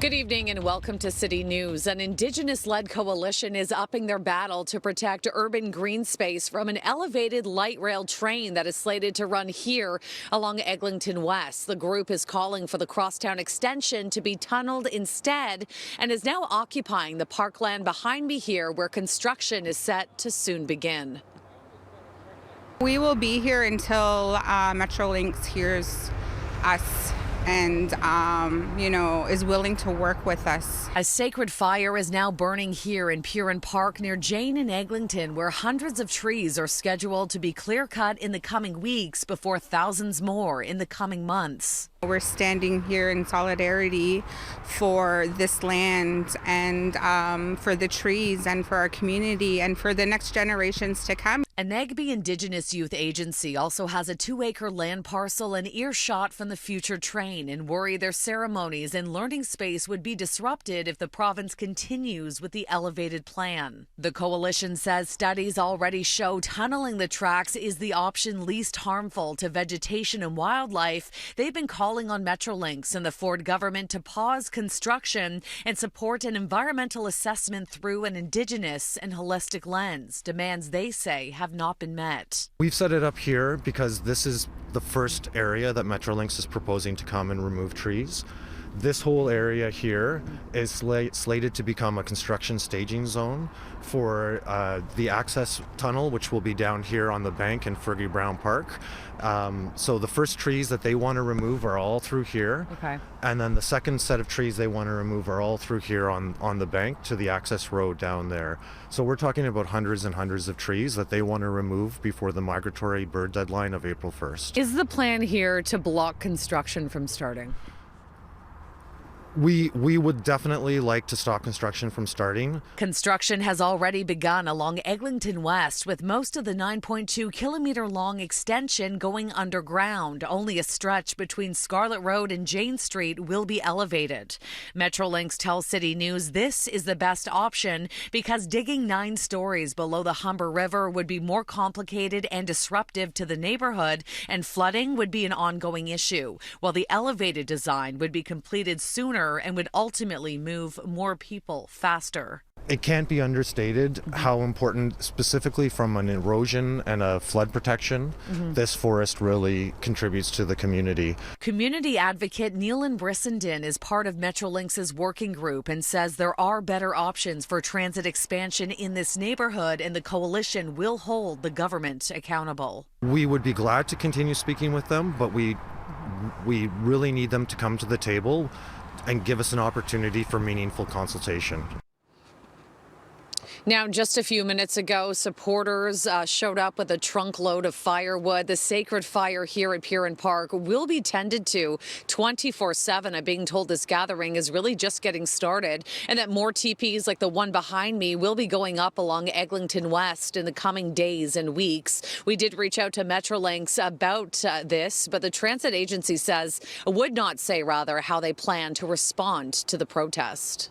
Good evening and welcome to City News. An Indigenous-led coalition is upping their battle to protect urban green space from an elevated light rail train that is slated to run here along Eglinton West. The group is calling for the crosstown extension to be tunneled instead and is now occupying the parkland behind me here, where construction is set to soon begin. We will be here until Metrolinx hears us and, is willing to work with us. A sacred fire is now burning here in Purin Park near Jane and Eglinton, where hundreds of trees are scheduled to be clear-cut in the coming weeks before thousands more in the coming months. We're standing here in solidarity for this land and for the trees and for our community and for the next generations to come. A Negby Indigenous Youth Agency also has a 2-acre land parcel and earshot from the future train, and worry their ceremonies and learning space would be disrupted if the province continues with the elevated plan. The coalition says studies already show tunneling the tracks is the option least harmful to vegetation and wildlife. They've been calling on Metrolinx and the Ford government to pause construction and support an environmental assessment through an Indigenous and holistic lens, demands they say have not been met. We've set it up here because this is the first area that Metrolinx is proposing to come and remove trees. This whole area here is slated to become a construction staging zone for the access tunnel, which will be down here on the bank in Fergie Brown Park. So the first trees that they want to remove are all through here. Okay. And then the second set of trees they want to remove are all through here on the bank to the access road down there. So we're talking about hundreds and hundreds of trees that they want to remove before the migratory bird deadline of April 1st. Is the plan here to block construction from starting? We would definitely like to stop construction from starting. Construction has already begun along Eglinton West, with most of the 9.2-kilometer long extension going underground. Only a stretch between Scarlet Road and Jane Street will be elevated. Metrolinx tells City News this is the best option because digging 9 stories below the Humber River would be more complicated and disruptive to the neighborhood, and flooding would be an ongoing issue, while the elevated design would be completed sooner and would ultimately move more people faster. It can't be understated how important, specifically from an erosion and a flood protection, this forest really contributes to the community. Community advocate Neelan Brissenden is part of Metrolinx's working group and says there are better options for transit expansion in this neighborhood, and the coalition will hold the government accountable. We would be glad to continue speaking with them, but we really need them to come to the table and give us an opportunity for meaningful consultation. Now, just a few minutes ago, supporters showed up with a trunk load of firewood. The sacred fire here at Purin Park will be tended to 24/7. I'm being told this gathering is really just getting started, and that more teepees like the one behind me will be going up along Eglinton West in the coming days and weeks. We did reach out to Metrolinx about this, but the transit agency would not say how they plan to respond to the protest.